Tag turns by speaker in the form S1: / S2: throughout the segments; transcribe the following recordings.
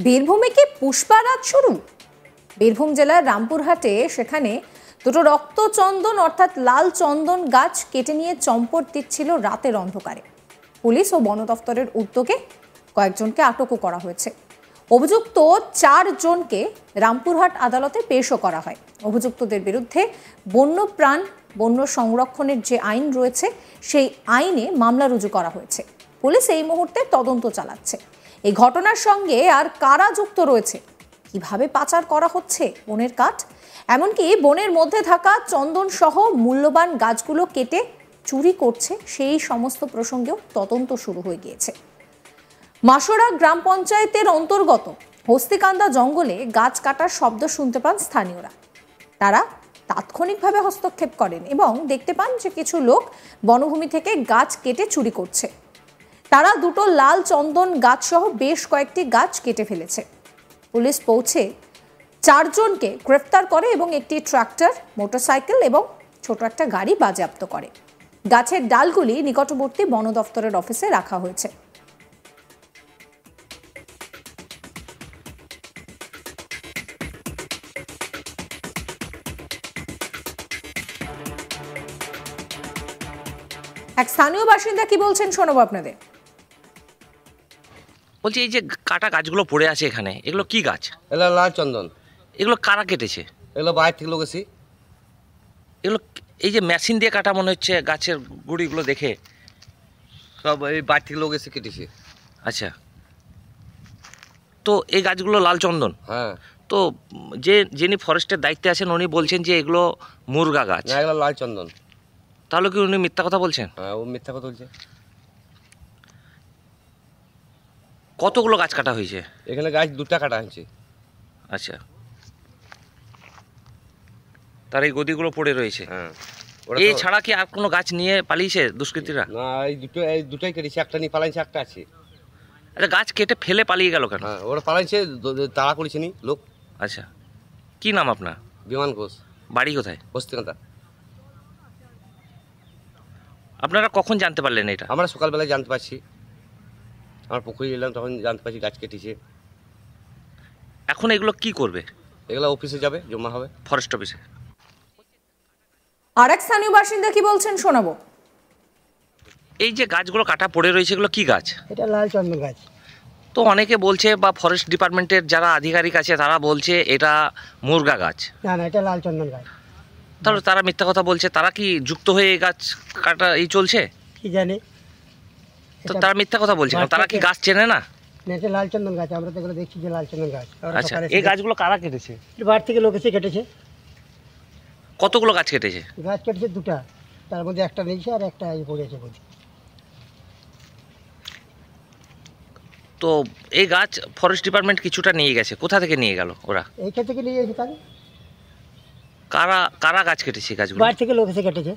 S1: বীরভূমে কি পুষ্পারাজ শুরু? বীরভূম জেলার রামপুরহাটে সেখানে দুটো রক্তচন্দন অর্থাৎ লাল চন্দন গাছ কেটে নিয়ে চম্পট দিচ্ছিল রাতের অন্ধকারে। পুলিশ ও বন দফতরের উদ্যোগে কয়েকজনকে আটকও করা হয়েছে। অভিযুক্ত 4 জনকে রামপুরহাট আদালতে পেশও করা হয়। অভিযুক্তদের বিরুদ্ধে বন্যপ্রাণ বন্য সংরক্ষণের যে আইন রয়েছে সেই আইনে মামলা রুজু করা হয়েছে। পুলিশ এই মুহূর্তে তদন্ত চালাচ্ছে। এই ঘটনার সঙ্গে আর কারা যুক্ত রয়েছে, কিভাবে পাচার করা হচ্ছে বনের কাঠ, এমনকি বনের মধ্যে থাকা চন্দন সহ মূল্যবান গাছগুলো কেটে চুরি করছে, সেই সমস্ত প্রসঙ্গেও তদন্ত শুরু হয়ে গিয়েছে। মাসোরা গ্রাম পঞ্চায়েতের অন্তর্গত হস্তিকান্দা জঙ্গলে গাছ কাটার শব্দ শুনতে পান স্থানীয়রা। তারা তাৎক্ষণিকভাবে হস্তক্ষেপ করেন এবং দেখতে পান যে কিছু লোক বনভূমি থেকে গাছ কেটে চুরি করছে। তারা দুটো লাল চন্দন গাছ সহ বেশ কয়েকটি গাছ কেটে ফেলেছে। পুলিশ পৌঁছে 4 জনকে গ্রেফতার করে এবং একটি ট্রাক্টর, মোটরসাইকেল এবং ছোট একটা গাড়ি বাজেয়াপ্ত করে। গাছের ডালগুলি নিকটবর্তী বন দফতরের অফিসে রাখা হয়েছে। এক স্থানীয় বাসিন্দা কি বলছেন শোনাবো আপনাদের।
S2: বলছি, এই যে কাটা গাছগুলো পড়ে আছে এখানে, এগুলো কি গাছ?
S3: এগুলো লাল চন্দন।
S2: এগুলো কারা কেটেছে?
S3: এগুলো বাইরে থেকে লোক এসে
S2: এগুলো এই যে মেশিন দিয়ে কাটা মনে হচ্ছে, গাছের গুঁড়িগুলো দেখে
S3: সব এই বাইরে থেকে লোক এসে কেটেছে।
S2: আচ্ছা, তো এই গাছগুলো লাল চন্দন?
S3: হ্যাঁ।
S2: তো যিনি ফরেস্টের দায়িত্বে আছেন উনি বলছেন যে এগুলো মুরগা গাছ।
S3: না, এগুলো লাল চন্দন।
S2: তাহলে কি উনি মিথ্যা কথা বলছেন?
S3: হ্যাঁ, ও মিথ্যা কথা বলছে।
S2: কতগুলো গাছ কাটা হয়েছে
S3: এখানে? গাছ 2টা কাটা হয়েছে।
S2: আচ্ছা, তার এই গদিগুলো পড়ে রয়েছে।
S3: হ্যাঁ।
S2: এই ছাড়া কি আর কোনো গাছ নিয়ে পালিয়েছে দুষ্কৃতীরা?
S3: না, এই দুটোই কেটেছে। একটা নিয়ে পালাইছে, একটা আছে।
S2: আচ্ছা, গাছ কেটে ফেলে পালিয়ে গেল কেন?
S3: হ্যাঁ, ওরা পালাইছে, তাড়া করেছে নি লোক।
S2: আচ্ছা, কি নাম আপনার?
S3: বিমান ঘোষ।
S2: বাড়ি কোথায়?
S3: হস্তিকান্দা।
S2: আপনারা কখন জানতে পারলেন এটা?
S3: আমরা সকালবেলায় জানতে পারছি। আমার পুকুরে এলাম, তখন জানতে পারছি গাছ কেটেছে।
S2: এখন এগুলো কি করবে?
S3: এগুলো অফিসে যাবে, জমা হবে
S2: ফরেস্ট অফিসে।
S1: আর এক স্থানীয় বাসিন্দা কি বলছেন শোনাবো।
S2: এই যে গাছগুলো কাটা পড়ে রয়েছে, এগুলো কি গাছ?
S4: এটা লাল চন্দন গাছ।
S2: তো অনেকে বলছে, বা ফরেস্ট ডিপার্টমেন্টের যারা আধিকারিক আছে তারা বলছে এটা মুরগা গাছ।
S4: না না, এটা লাল চন্দন গাছ।
S2: তাহলে তারা মিথ্যা কথা বলছে। তারা কি যুক্ত হয়ে এই গাছ কাটা এই চলছে?
S4: কি জানি,
S2: তো তারা মিথ্যা কথা বলছে না? তারা কি গাছ চেনে না?
S4: এটা লাল চন্দন গাছ। আমরা তো এগুলো দেখছি যে লাল চন্দন গাছ।
S2: আচ্ছা, এই গাছগুলো কারা কেটেছে?
S4: বাড়ি থেকে লোক এসে কেটেছে।
S2: কতগুলো গাছ কেটেছে?
S4: গাছ কেটেছে 2টা, তার মধ্যে একটা নিয়েছে আর একটা পড়েছে বলছি।
S2: তো এই গাছ ফরেস্ট ডিপার্টমেন্ট কিছুটা নিয়ে গেছে। কোথা থেকে নিয়ে গেল ওরা?
S4: এইখান থেকে নিয়ে গেছে। তাহলে
S2: কারা কারা গাছ কেটেছে গাছগুলো?
S4: বাড়ি থেকে লোক এসে কেটেছে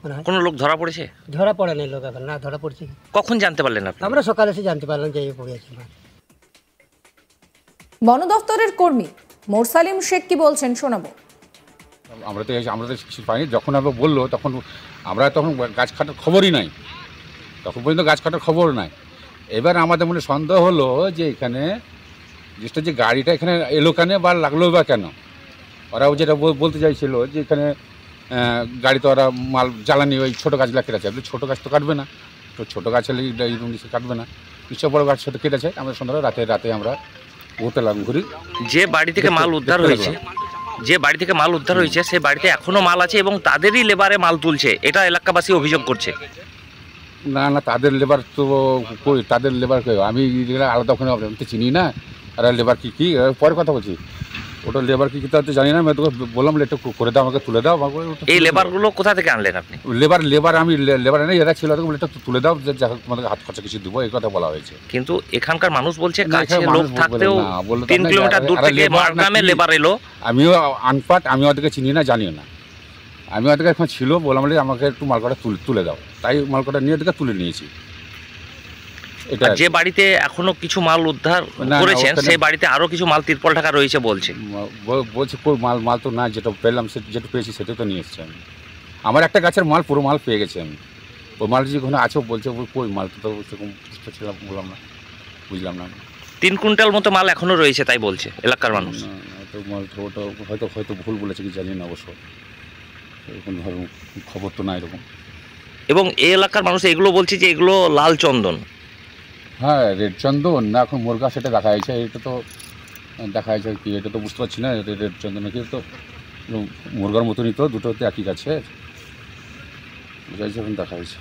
S4: মনে হয়।
S2: কোনো লোক ধরা পড়েছে?
S4: ধরা পড়ে নাই লোক এখন। না, ধরা পড়ছে।
S2: কখন জানতে পারলেন আপনি?
S4: আমরা সকালে এসে জানতে পারলাম যে এই পড়ে আছে।
S1: বন দফতরের কর্মী মোরসালিম শেখ কি বলছেন শোনাবো।
S5: আমরা তো কিছু পাইনি। যখন আমরা বললো তখন আমরা গাছ কাটার খবরই নাই। তখন পর্যন্ত গাছ কাটার খবর নাই। এবার আমাদের মনে সন্দেহ হলো যে এখানে যে গাড়িটা এখানে এলো কেন বা লাগলো বা কেন। ওরা যেটা বলতে চাইছিল যে এখানে গাড়িতে ওরা মাল জ্বালানি ওই ছোটো গাছগুলো কেটেছে। ছোটো গাছ তো কাটবে না, তো ছোটো গাছ হলে কাটবে না, নিশ্চয় বড়ো গাছ ছোটো কেটেছে। আমরা সন্ধ্যা রাতে আমরা ঘুরি।
S2: যে বাড়ি থেকে মাল উদ্ধার হয়েছে, সেই বাড়িতে এখনো মাল আছে এবং তাদেরই লেবারে মাল তুলছে, এটা এলাকাবাসী অভিযোগ করছে।
S5: না না, তাদের লেবার তো কই, তাদের লেবার কই? আমি আলাদা ওখানে তো চিনি না। আর লেবার কি পরে কথা বলছি। ওটা লেবার কি তা তো জানি না। আমি তোকে বললাম একটু করে দাও, আমাকে তুলে দাও।
S2: এই লেবারগুলো কোথা থেকে আনলেন আপনি?
S5: লেবার আমি লেবার এনে এরা ছিল, বলে একটু তুলে দাও, যে তোমাদের হাত খরচা কিছু দেবো, এই কথা বলা হয়েছে।
S2: কিন্তু এখানকার মানুষ বলছে কাছে লোক থাকতেও 3 কিলোমিটার দূর থেকে মারগ্রামে লেবার এলো।
S5: আমিও আনপাট, আমি ওদেরকে চিনি না, জানিও না। আমি ওদেরকে এখন ছিল, বললাম আমাকে একটু মালকটা তুলে দাও, তাই মালকটা নিয়ে ওদেরকে তুলে নিয়েছি। এটা
S2: যে বাড়িতে এখনো কিছু মাল উদ্ধার করেছেন সেই বাড়িতে আরো কিছু মাল তিরপল ঢাকা রয়েছে বলছে।
S5: কই মাল তো না, যেটা পেলাম যেটা পেয়েছি সেটা তো নিয়ে এসছি আমি। আমার একটা গাছের মাল, পুরো মাল পেয়ে গেছি আমি। ওই মাল যেখানে আছে বলছে কই মাল তো সেরকম ছিলাম, বললাম না, বুঝলাম না।
S2: 3 কুইন্টাল মতো মাল এখনো রয়েছে তাই বলছে এলাকার মানুষ।
S5: না, তো মাল তো ওটা হয়তো হয়তো ভুল বলেছে কি জানি না অবশ্য, এরকম ধরুন খবর তো না এরকম।
S2: এবং এই এলাকার মানুষ এগুলো বলছে যে এগুলো লাল চন্দন।
S5: হ্যাঁ, রেড চন্দন না এখন মুরগা সেটা দেখা যাচ্ছে, এটা তো দেখা যাচ্ছে কি, এটা তো বুঝতে পারছি না রেড চন্দন কি, তো মুরগার মতনই তো, দুটো তো একই গাছে বোঝা যাচ্ছে, এখন দেখা যাচ্ছে।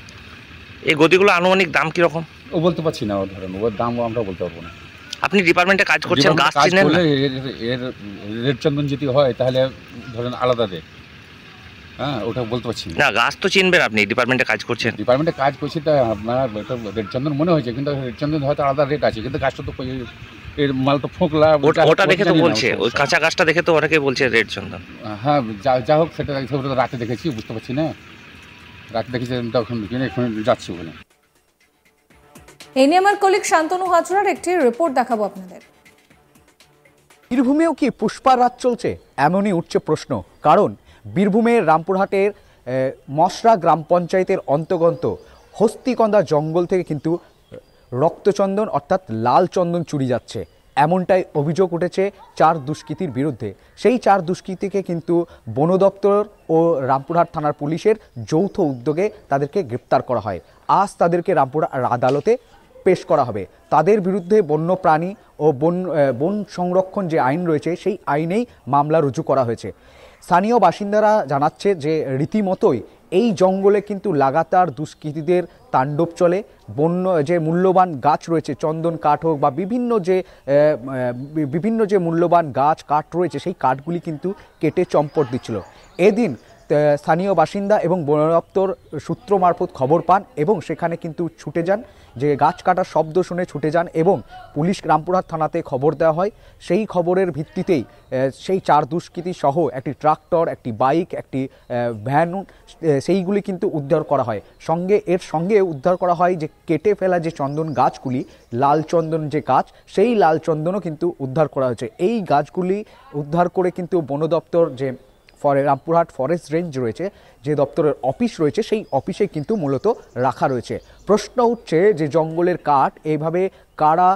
S2: এই গদিগুলো আনুমানিক দাম কিরকম?
S5: ও বলতে পারছি না, ধরেন ওর দাম আমরা বলতে পারবো না।
S2: আপনি ডিপার্টমেন্টে কাজ করছেন, গাছ
S5: কাজ
S2: চিনেন না?
S5: করলে এর রেড চন্দন যদি হয় তাহলে ধরেন আলাদা রেট, হ্যাঁ ওটা বলতে পারছি না।
S2: না, গাছ তো চিনবেন, আপনি ডিপার্টমেন্টে কাজ করছেন।
S5: ডিপার্টমেন্টে কাজ করছি তাই আপনার এটা রেড চন্দন মনে হয়েছে, কিন্তু রেড চন্দন হয়তো আলাদা রেট আছে, কিন্তু গাছটা তো এর মাল তো ফোঁকলা,
S2: ওটা দেখে তো বলছে, ওই কাঁচা গাছটা দেখে তো অনেকে বলছে রেড চন্দন।
S5: হ্যাঁ যা হোক, সেটা রাতে দেখেছি, বুঝতে পারছি না, রাতে দেখেছি তখন এখন যাচ্ছি ওখানে।
S1: এই নিয়ে আমার কলিগ শান্তনু হাজরার একটি রিপোর্ট দেখাবো আপনাদের।
S6: বীরভূমেও কি পুষ্পার রাত চলছে, এমনই উঠছে প্রশ্ন। কারণ বীরভূমের রামপুরহাটের মশরা গ্রাম পঞ্চায়েতের অন্তর্গত হস্তিকন্দা জঙ্গল থেকে কিন্তু রক্তচন্দন অর্থাৎ লাল চন্দন চুরি যাচ্ছে, এমনটাই অভিযোগ উঠেছে 4 দুষ্কৃতীর বিরুদ্ধে। সেই 4 দুষ্কৃতীকে কিন্তু বন দপ্তর ও রামপুরহাট থানার পুলিশের যৌথ উদ্যোগে তাদেরকে গ্রেপ্তার করা হয়। আজ তাদেরকে রামপুরহাট আদালতে পেশ করা হবে। তাদের বিরুদ্ধে বন্যপ্রাণী ও বন সংরক্ষণ যে আইন রয়েছে সেই আইনেই মামলা রুজু করা হয়েছে। স্থানীয় বাসিন্দারা জানাচ্ছে যে রীতিমতোই এই জঙ্গলে কিন্তু লাগাতার দুষ্কৃতীদের তাণ্ডব চলে। বন্য যে মূল্যবান গাছ রয়েছে, চন্দন কাঠ হোক বা বিভিন্ন যে মূল্যবান গাছ কাঠ রয়েছে, সেই কাঠগুলি কিন্তু কেটে চম্পট দিচ্ছিল। এদিন স্থানীয় বাসিন্দা এবং বন দপ্তর সূত্র মারফত খবর পান এবং সেখানে কিন্তু ছুটে যান, যে গাছ কাটার শব্দ শুনে ছুটে যান এবং পুলিশ রামপুরহাট থানাতে খবর দেওয়া হয়। সেই খবরের ভিত্তিতেই সেই 4 দুষ্কৃতী সহ একটি ট্রাক্টর, একটি বাইক, একটি ভ্যান, সেইগুলি কিন্তু উদ্ধার করা হয়। এর সঙ্গে উদ্ধার করা হয় যে কেটে ফেলা যে চন্দন গাছগুলি, লাল চন্দন যে গাছ, সেই লাল চন্দনও কিন্তু উদ্ধার করা হয়েছে। এই গাছগুলি উদ্ধার করে কিন্তু বন দপ্তর যে রামপুরহাট ফরেস্ট রেঞ্জ রয়েছে, যে দপ্তরের অফিস রয়েছে, সেই অফিসে কিন্তু মূলত রাখা রয়েছে। প্রশ্ন উঠছে যে জঙ্গলের কাঠ এইভাবে কারা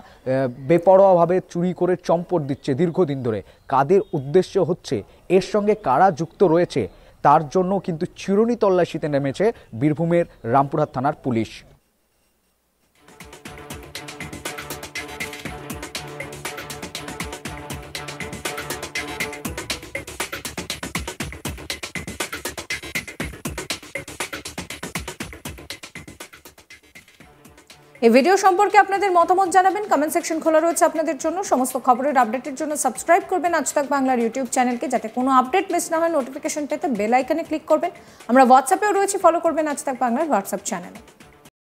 S6: বেপরোয়াভাবে চুরি করে চম্পট দিচ্ছে দীর্ঘদিন ধরে, কাদের উদ্দেশ্য হচ্ছে, এর সঙ্গে কারা যুক্ত রয়েছে, তার জন্য কিন্তু চিরুনি তল্লাশিতে নেমেছে বীরভূমের রামপুরহাট থানার পুলিশ।
S1: এই ভিডিও সম্পর্কে আপনাদের মতামত জানাবেন, কমেন্ট সেকশন খোলা রয়েছে আপনাদের জন্য। সমস্ত খবরের আপডেটের জন্য সাবস্ক্রাইব করবেন আজ তাক বাংলার ইউটিউব চ্যানেলকে, যাতে কোনো আপডেট মিস না হয়। নোটিফিকেশন পেতে বেল আইকনে ক্লিক করবেন। আমরা হোয়াটসঅ্যাপেও রয়েছে, ফলো করবেন আজ তাক বাংলার হোয়াটসঅ্যাপ চ্যানেলে।